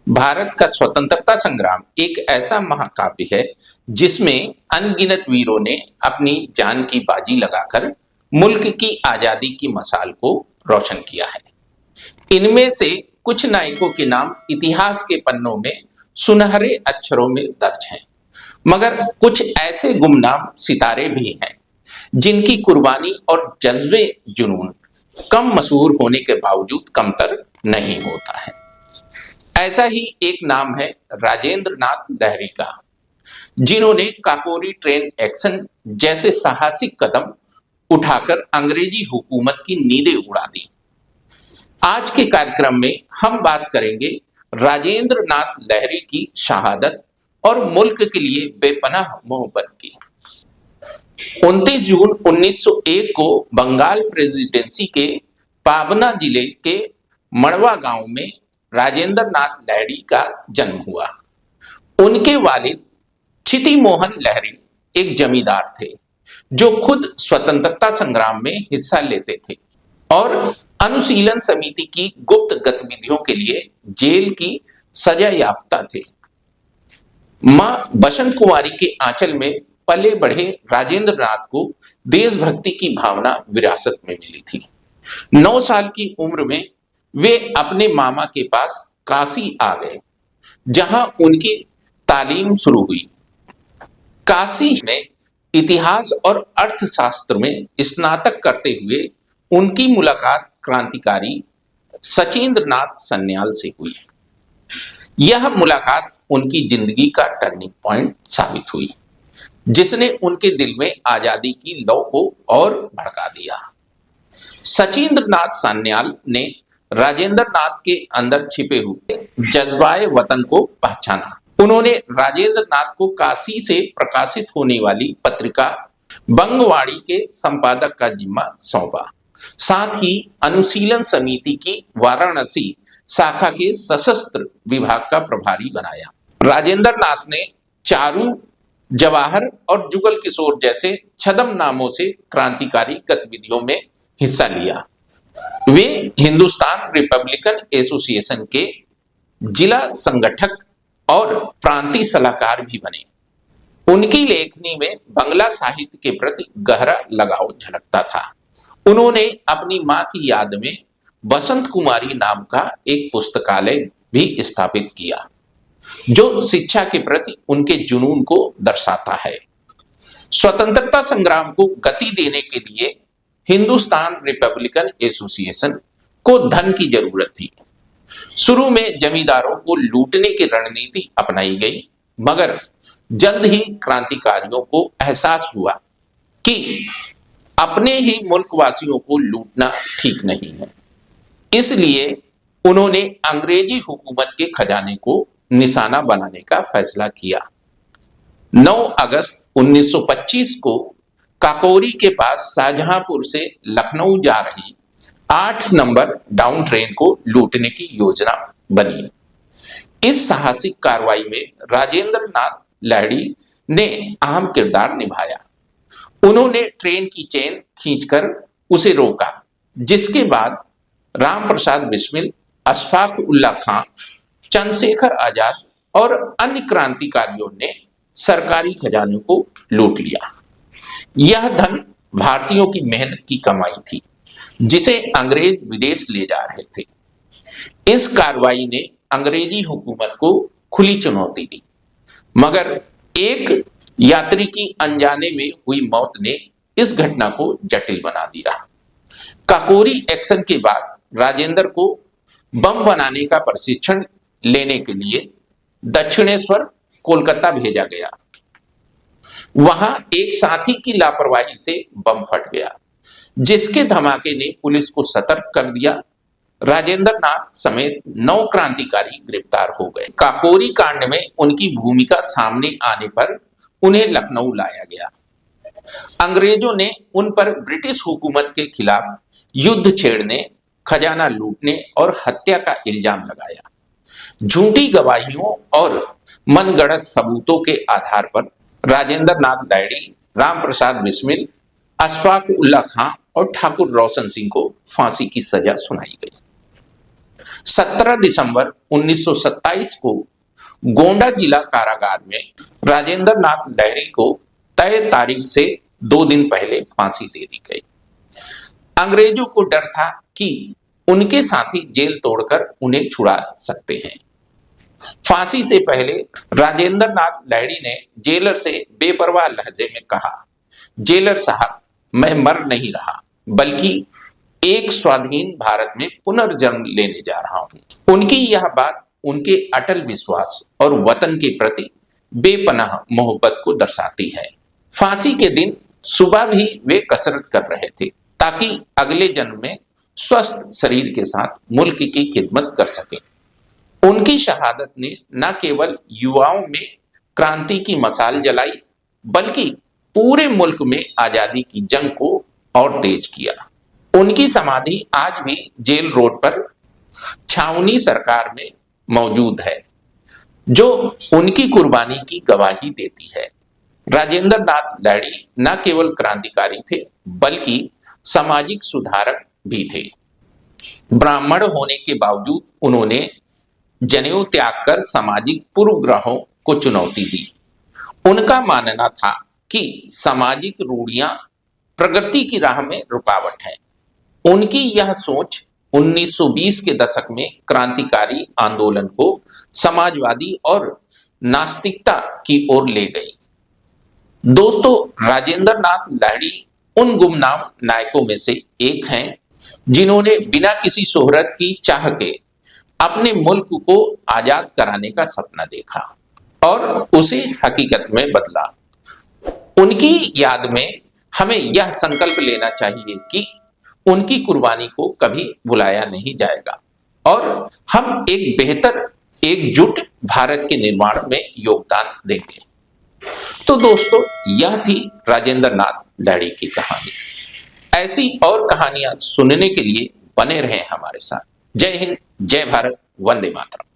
भारत का स्वतंत्रता संग्राम एक ऐसा महाकाव्य है जिसमें अनगिनत वीरों ने अपनी जान की बाजी लगाकर मुल्क की आजादी की मशाल को रोशन किया है। इनमें से कुछ नायकों के नाम इतिहास के पन्नों में सुनहरे अक्षरों में दर्ज हैं, मगर कुछ ऐसे गुमनाम सितारे भी हैं जिनकी कुर्बानी और जज्बे जुनून कम मशहूर होने के बावजूद कमतर नहीं होता है। ऐसा ही एक नाम है राजेंद्र नाथ लहरी का, जिन्होंने काकोरी ट्रेन एक्शन जैसे साहसिक कदम उठाकर अंग्रेजी हुकूमत की नींदें उड़ा दी। आज के कार्यक्रम में हम बात करेंगे राजेंद्र नाथ लहरी की शहादत और मुल्क के लिए बेपनाह मोहब्बत की। 29 जून 1901 को बंगाल प्रेसिडेंसी के पाबना जिले के मड़वा गांव में राजेंद्र नाथ लहरी का जन्म हुआ। उनके वालिद क्षिति मोहन लहरी एक जमींदार थे जो खुद स्वतंत्रता संग्राम में हिस्सा लेते थे और अनुशीलन समिति की गुप्त गतिविधियों के लिए जेल की सजा याफ्ता थे। मां बसंत कुमारी के आंचल में पले बढ़े राजेंद्र नाथ को देशभक्ति की भावना विरासत में मिली थी। 9 साल की उम्र में वे अपने मामा के पास काशी आ गए, जहां उनकी तालीम शुरू हुई। काशी में इतिहास और अर्थशास्त्र में स्नातक करते हुए उनकी मुलाकात क्रांतिकारी सचिंद्र नाथ सन्याल से हुई। यह मुलाकात उनकी जिंदगी का टर्निंग पॉइंट साबित हुई, जिसने उनके दिल में आजादी की लौ को और भड़का दिया। सचिंद्र नाथ सन्याल ने राजेंद्र नाथ के अंदर छिपे हुए जज्बाए वतन को पहचाना। उन्होंने राजेंद्र नाथ को काशी से प्रकाशित होने वाली पत्रिका बंगवाड़ी के संपादक का जिम्मा सौंपा, साथ ही अनुशीलन समिति की वाराणसी शाखा के सशस्त्र विभाग का प्रभारी बनाया। राजेंद्र नाथ ने चारू, जवाहर और जुगल किशोर जैसे छद्म नामों से क्रांतिकारी गतिविधियों में हिस्सा लिया। वे हिंदुस्तान रिपब्लिकन एसोसिएशन के जिला संगठक और प्रांतीय सलाहकार भी बने। उनकी लेखनी में बंगला साहित्य के प्रति गहरा लगाव झलकता था। उन्होंने अपनी मां की याद में बसंत कुमारी नाम का एक पुस्तकालय भी स्थापित किया, जो शिक्षा के प्रति उनके जुनून को दर्शाता है। स्वतंत्रता संग्राम को गति देने के लिए हिंदुस्तान रिपब्लिकन एसोसिएशन को धन की जरूरत थी। शुरू में जमींदारों को लूटने की रणनीति अपनाई गई, मगर जल्द ही क्रांतिकारियों को एहसास हुआ कि अपने ही मुल्कवासियों को लूटना ठीक नहीं है। इसलिए उन्होंने अंग्रेजी हुकूमत के खजाने को निशाना बनाने का फैसला किया। 9 अगस्त 1925 को काकोरी के पास शाहजहांपुर से लखनऊ जा रही 8 नंबर डाउन ट्रेन को लूटने की योजना बनी। इस साहसिक कार्रवाई में राजेंद्र नाथ लहरी ने अहम किरदार निभाया। उन्होंने ट्रेन की चेन खींचकर उसे रोका, जिसके बाद राम प्रसाद बिस्मिल, अशफाक उल्ला खां, चंद्रशेखर आजाद और अन्य क्रांतिकारियों ने सरकारी खजाने को लूट लिया। यह धन भारतीयों की मेहनत की कमाई थी, जिसे अंग्रेज विदेश ले जा रहे थे। इस कार्रवाई ने अंग्रेजी हुकूमत को खुली चुनौती दी, मगर एक यात्री की अनजाने में हुई मौत ने इस घटना को जटिल बना दिया। काकोरी एक्शन के बाद राजेंद्र को बम बनाने का प्रशिक्षण लेने के लिए दक्षिणेश्वर कोलकाता भेजा गया। वहां एक साथी की लापरवाही से बम फट गया, जिसके धमाके ने पुलिस को सतर्क कर दिया। राजेंद्र नाथ समेत 9 क्रांतिकारी गिरफ्तार हो गए। काकोरी कांड में उनकी भूमिका सामने आने पर उन्हें लखनऊ लाया गया। अंग्रेजों ने उन पर ब्रिटिश हुकूमत के खिलाफ युद्ध छेड़ने, खजाना लूटने और हत्या का इल्जाम लगाया। झूठी गवाहियों और मनगढ़ंत सबूतों के आधार पर राजेंद्र नाथ लहरी, राम प्रसाद बिस्मिल, अशफाक उल्ला खां और ठाकुर रोशन सिंह को फांसी की सजा सुनाई गई। 17 दिसंबर 1927 को गोंडा जिला कारागार में राजेंद्र नाथ लाहिड़ी को तय तारीख से 2 दिन पहले फांसी दे दी गई। अंग्रेजों को डर था कि उनके साथी जेल तोड़कर उन्हें छुड़ा सकते हैं। फांसी से पहले राजेंद्र नाथ लाहिड़ी ने जेलर से बेपरवाह लहजे में कहा, जेलर साहब, मैं मर नहीं रहा बल्कि एक स्वाधीन भारत में पुनर्जन्म लेने जा रहा हूं। उनकी यह बात उनके अटल विश्वास और वतन के प्रति बेपनाह मोहब्बत को दर्शाती है। फांसी के दिन सुबह भी वे कसरत कर रहे थे ताकि अगले जन्म में स्वस्थ शरीर के साथ मुल्क की खिदमत कर सके। उनकी शहादत ने न केवल युवाओं में क्रांति की मशाल जलाई बल्कि पूरे मुल्क में आजादी की जंग को और तेज किया। उनकी समाधि आज भी जेल रोड पर छावनी सरकार में मौजूद है, जो उनकी कुर्बानी की गवाही देती है। राजेंद्र नाथ लाहिड़ी न केवल क्रांतिकारी थे बल्कि सामाजिक सुधारक भी थे। ब्राह्मण होने के बावजूद उन्होंने जनेऊ त्याग कर सामाजिक पूर्वग्रहों को चुनौती दी। उनका मानना था कि सामाजिक रूढ़ियां प्रगति की राह में रुकावट है। उनकी यह सोच 1920 के दशक में क्रांतिकारी आंदोलन को समाजवादी और नास्तिकता की ओर ले गई। दोस्तों, राजेंद्र नाथ लाहिड़ी उन गुमनाम नायकों में से एक हैं जिन्होंने बिना किसी शोहरत की चाह के अपने मुल्क को आजाद कराने का सपना देखा और उसे हकीकत में बदला। उनकी याद में हमें यह संकल्प लेना चाहिए कि उनकी कुर्बानी को कभी भुलाया नहीं जाएगा और हम एक बेहतर एकजुट भारत के निर्माण में योगदान देंगे। तो दोस्तों, यह थी राजेंद्र नाथ लाहिड़ी की कहानी। ऐसी और कहानियां सुनने के लिए बने रहें हमारे साथ। जय हिंद, जय भारत, वंदे मातरम।